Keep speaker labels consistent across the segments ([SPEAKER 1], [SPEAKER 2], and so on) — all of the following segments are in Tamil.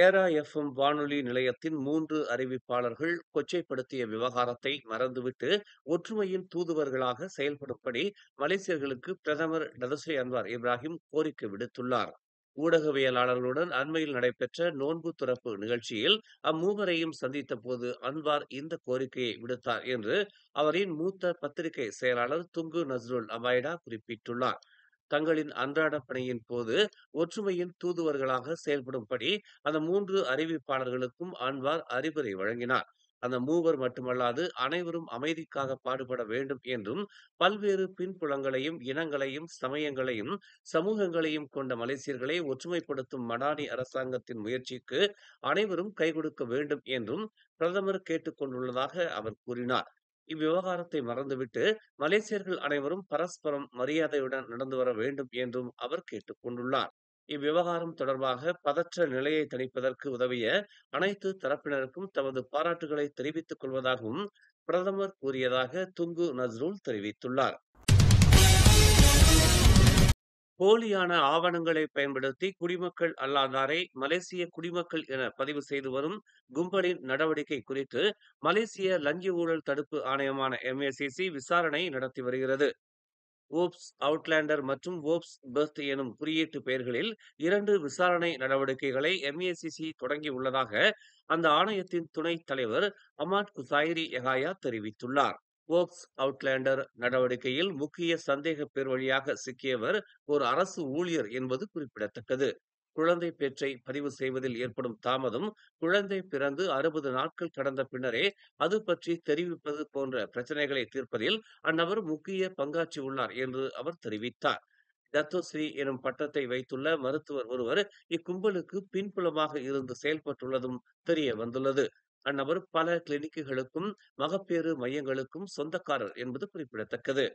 [SPEAKER 1] ஏரா எஃப்எம் வானொலி நிலையத்தின் 3 அறிவிப்பாளர்கள் கொச்சைப்படுத்திய விவகாரத்தை மறந்துவிட்டு, ஒற்றுமையின் தூதுவர்களாக செயல்படும்படி மலேசியர்களுக்கு பிரதமர் டதஸ்ரீ அன்வார் இப்ராஹிம் கோரிக்கை விடுத்துள்ளார். ஊடகவியலாளர்களுடன் அண்மையில் நடைபெற்ற நோன்பு துறப்பு நிகழ்ச்சியில் அம்மூவரையும் சந்தித்தபோது அன்வார் இந்த கோரிக்கையை விடுத்தார் என்று அவரின் மூத்த பத்திரிகை செயலாளர் துங்கு நஸ்ருல் அபாய்டா குறிப்பிட்டுள்ளார். தங்களின் அன்றாட பணியின் போது ஒற்றுமையின் தூதுவர்களாக செயல்படும்படி அந்த 3 அறிவிப்பாளர்களுக்கும் அன்வார் அறிவுரை வழங்கினார். அந்த மூவர் மட்டுமல்லாது அனைவரும் அமைதிக்காக பாடுபட வேண்டும் என்றும், பல்வேறு பின்புலங்களையும், இனங்களையும், சமயங்களையும், சமூகங்களையும் கொண்ட மலேசியர்களை ஒற்றுமைப்படுத்தும் மடானி அரசாங்கத்தின் முயற்சிக்கு அனைவரும் கைகொடுக்க வேண்டும் என்றும் பிரதமர் கேட்டுக் கொண்டுள்ளதாக அவர் கூறினார். இவ்விவகாரத்தை மறந்துவிட்டு மலேசியர்கள் அனைவரும் பரஸ்பரம் மரியாதையுடன் நடந்து வர வேண்டும் என்றும் அவர் கேட்டுக் கொண்டுள்ளார். இவ்விவகாரம் தொடர்பாக பதற்ற நிலையை தணிப்பதற்கு உதவிய அனைத்து தரப்பினருக்கும் தமது பாராட்டுகளை தெரிவித்துக் கொள்வதாகவும் பிரதமர் கூறியதாக துங்கு நஸ்ருல் தெரிவித்துள்ளார். போலியான ஆவணங்களை பயன்படுத்தி குடிமக்கள் அல்லாதாரை மலேசிய குடிமக்கள் என பதிவு செய்து வரும் கும்பலின் நடவடிக்கை குறித்து மலேசிய லஞ்ச ஊழல் தடுப்பு ஆணையமான MACC விசாரணை நடத்தி வருகிறது. ஓப்ஸ் அவுட்லேண்டர் மற்றும் ஓப்ஸ் பெர்த் எனும் குறியீட்டு பெயர்களில் 2 விசாரணை நடவடிக்கைகளை MACC தொடங்கியுள்ளதாக அந்த ஆணையத்தின் துணைத் தலைவர் அமாட் குசாயிரி யகாயா தெரிவித்துள்ளார். ஓப்ஸ் அவுட்லேண்டர் நடவடிக்கையில் முக்கிய சந்தேக பேர் வழியாக சிக்கியவர் ஒரு அரசு ஊழியர் என்பது குறிப்பிடத்தக்கது. குழந்தை பேற்றை பதிவு செய்வதில் ஏற்படும் தாமதம், குழந்தை பிறந்து 60 நாட்கள் கடந்த பின்னரே அது பற்றி தெரிவிப்பது போன்ற பிரச்சனைகளை தீர்ப்பதில் அந்நபர் முக்கிய பங்காற்றியுள்ளார் என்று அவர் தெரிவித்தார். தத்தோஸ்ரீ எனும் பட்டத்தை வைத்துள்ள மருத்துவர் ஒருவர் இக்கும்பலுக்கு பின்புலமாக இருந்து செயல்பட்டுள்ளதும் தெரிய வந்துள்ளது. அந்நபர் பல கிளினிக்குகளுக்கும் மகப்பேறு மையங்களுக்கும் சொந்தக்காரர் என்பது குறிப்பிடத்தக்கது.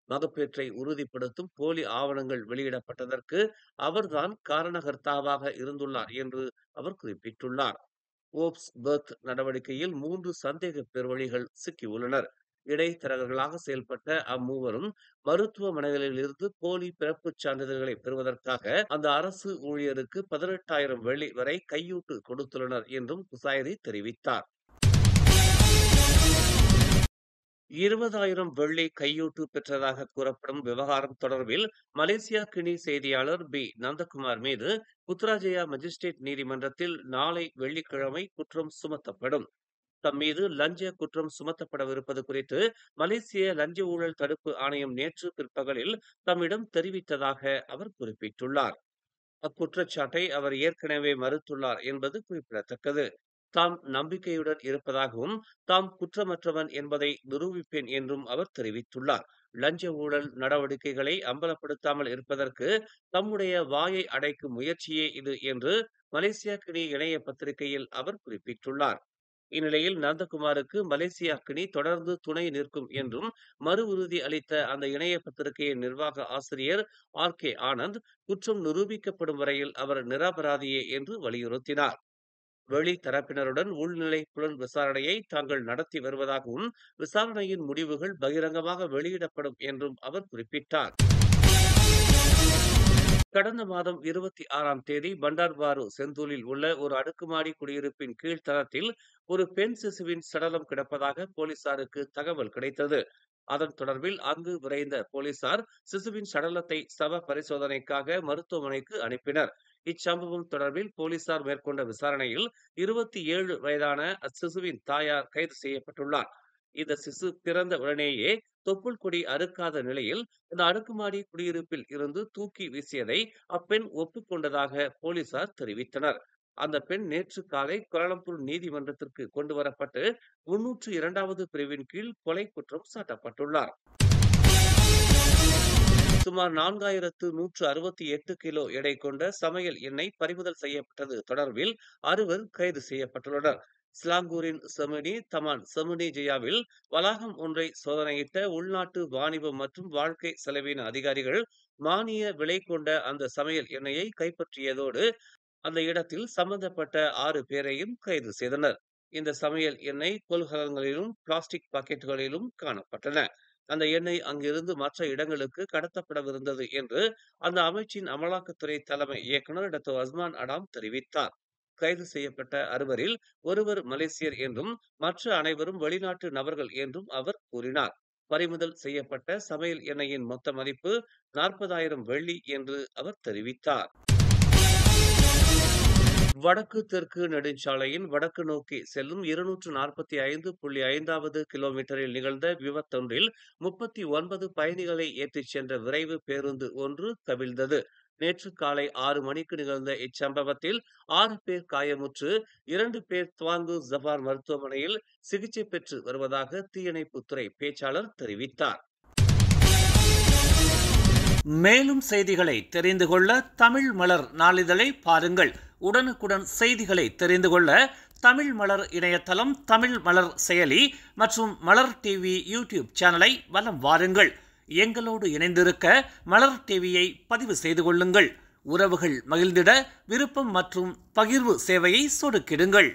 [SPEAKER 1] மகப்பேற்றை உறுதிப்படுத்தும் போலி ஆவணங்கள் வெளியிடப்பட்டதற்கு அவர்தான் காரணகர்த்தாவாக இருந்துள்ளார் என்று அவர் குறிப்பிட்டுள்ளார். ஓப்ஸ் பெர்த் நடவடிக்கையில் 3 சந்தேக பேர்வழிகள் சிக்கியுள்ளனர். இடைத்தரகர்களாக செயல்பட்ட அம்மூவரும் மருத்துவமனைகளில் இருந்து போலி பிறப்புச் சான்றிதழ்களை பெறுவதற்காக அந்த அரசு ஊழியருக்கு 18,000 வெள்ளி வரை கையூட்டு கொடுத்துள்ளனர் என்றும் குசாயரி தெரிவித்தார். 20,000 வெள்ளி கையூட்டு பெற்றதாக கூறப்படும் விவகாரம் தொடர்பில் மலேசியா கினி செய்தியாளர் நந்தகுமார் மீது புத்ராஜயா மஜிஸ்ட்ரேட் நீதிமன்றத்தில் நாளை வெள்ளிக்கிழமை குற்றம் சுமத்தப்படும். தம் மீது லஞ்ச குற்றம் சுமத்தப்படவிருப்பது குறித்து மலேசிய லஞ்ச ஊழல் தடுப்பு ஆணையம் நேற்று பிற்பகலில் தம்மிடம் தெரிவித்ததாக அவர் குறிப்பிட்டுள்ளார். அக்குற்றச்சாட்டை அவர் ஏற்கனவே மறுத்துள்ளார் என்பது குறிப்பிடத்தக்கது. தாம் நம்பிக்கையுடன் இருப்பதாகவும், தாம் குற்றமற்றவன் என்பதை நிரூபிப்பேன் என்றும் அவர் தெரிவித்துள்ளார். லஞ்ச ஊழல் நடவடிக்கைகளை அம்பலப்படுத்தாமல் இருப்பதற்கு தம்முடைய வாயை அடைக்கும் முயற்சியே இது என்று மலேசியா கினி இணைய பத்திரிகையில் அவர் குறிப்பிட்டுள்ளார். இந்நிலையில் நந்தகுமாருக்கு மலேசியா கினி தொடர்ந்து துணை நிற்கும் என்றும் மறு உறுதி அளித்த அந்த இணைய பத்திரிகையின் நிர்வாக ஆசிரியர் ஆனந்த், குற்றம் நிரூபிக்கப்படும் வரையில் அவர் நிரபராதியே என்று வலியுறுத்தினார். வெளி தரப்பினருடன் உள்நிலை புலன் விசாரணையை தாங்கள் நடத்தி வருவதாகவும், விசாரணையின் முடிவுகள் பகிரங்கமாக வெளியிடப்படும் என்றும் அவர் குறிப்பிட்டார். கடந்த மாதம் 26ஆம் தேதி பண்டார்பாரு செந்தூலில் உள்ள ஒரு அடுக்குமாடி குடியிருப்பின் கீழ்த்தளத்தில் ஒரு பெண் சிசுவின் சடலம் கிடப்பதாக போலீசாருக்கு தகவல் கிடைத்தது. அதன் தொடர்பில் அங்கு விரைந்த போலீசார் சிசுவின் சடலத்தை சவ பரிசோதனைக்காக மருத்துவமனைக்கு அனுப்பினர். இச்சம்பவம் தொடர்பில் போலீசார் மேற்கொண்ட விசாரணையில் 27 வயதான அச்சிசுவின் தாயார் கைது செய்யப்பட்டுள்ளார். இந்த சிசு பிறந்த உடனேயே தொப்புள் கொடி அறுக்காத நிலையில் இந்த அடுக்குமாடி குடியிருப்பில் இருந்து தூக்கி வீசியதை அப்பெண் ஒப்புக்கொண்டதாக போலீசார் தெரிவித்தனர். அந்த பெண் நேற்று காலை கோலாலம்பூர் நீதிமன்றத்திற்கு கொண்டு வரப்பட்டு 302வது பிரிவின் கீழ் கொலை குற்றம் சாட்டப்பட்டுள்ளார். சுமார் 4,168 கிலோ எடை கொண்ட சமையல் எண்ணெய் பறிமுதல் செய்யப்பட்டது தொடர்பில் 6 கைது செய்யப்பட்டுள்ளனர். ஸ்லாங்கூரின் செமினி தமான் செமினி ஜியாவில் வளாகம் ஒன்றை சோதனையிட்ட உள்நாட்டு வாணிபம் மற்றும் வாழ்க்கை செலவின அதிகாரிகள் மானிய விலை கொண்ட அந்த சமையல் எண்ணெயை கைப்பற்றியதோடு அந்த இடத்தில் சம்பந்தப்பட்ட 6 பேரையும் கைது செய்தனர். இந்த சமையல் எண்ணெய் கொள்கலன்களிலும் பிளாஸ்டிக் பாக்கெட்டுகளிலும் காணப்பட்டன. அந்த எண்ணெய் அங்கிருந்து மற்ற இடங்களுக்கு கடத்தப்படவிருந்தது என்று அந்த அமைச்சின் அமலாக்கத்துறை தலைமை இயக்குனர் டாக்டர் அஸ்மான் அடாம் தெரிவித்தார். கைது செய்யப்பட்ட 6வரில் ஒருவர் மலேசியர் என்றும் மற்ற அனைவரும் வெளிநாட்டு நபர்கள் என்றும் அவர் கூறினார். பறிமுதல் செய்யப்பட்ட சமையல் எண்ணெயின் மொத்த மதிப்பு 40,000 வெள்ளி என்று அவர் தெரிவித்தார். வடக்கு தெற்கு நெடுஞ்சாலையின் வடக்கு நோக்கி செல்லும் 245.5வது கிலோமீட்டரில் நிகழ்ந்த விபத்தொன்றில் 39 பயணிகளை ஏற்றிச் சென்ற விரைவு பேருந்து ஒன்று கவிழ்ந்தது. நேற்று காலை 6 மணிக்கு நிகழ்ந்த இச்சம்பவத்தில் 6 பேர் காயமுற்று 2 பேர் துவாங்கு ஜபார் மருத்துவமனையில் சிகிச்சை பெற்று வருவதாக தீயணைப்புத்துறை பேச்சாளர் தெரிவித்தார். மேலும் செய்திகளை தெரிந்து கொள்ள தமிழ் மலர் நாளிதழை பாருங்கள். உடனுக்குடன் செய்திகளை தெரிந்து கொள்ள தமிழ் மலர் இணையதளம், தமிழ் மலர் செயலி மற்றும் மலர் டிவி யூடியூப் சேனலை வலம் வாருங்கள். எங்களோடு இணைந்திருக்க மலர் டிவியை பதிவு செய்து கொள்ளுங்கள். உறவுகள் மகிழ்ந்திட விருப்பம் மற்றும் பகிர்வு சேவையை சொடுக்கிடுங்கள்.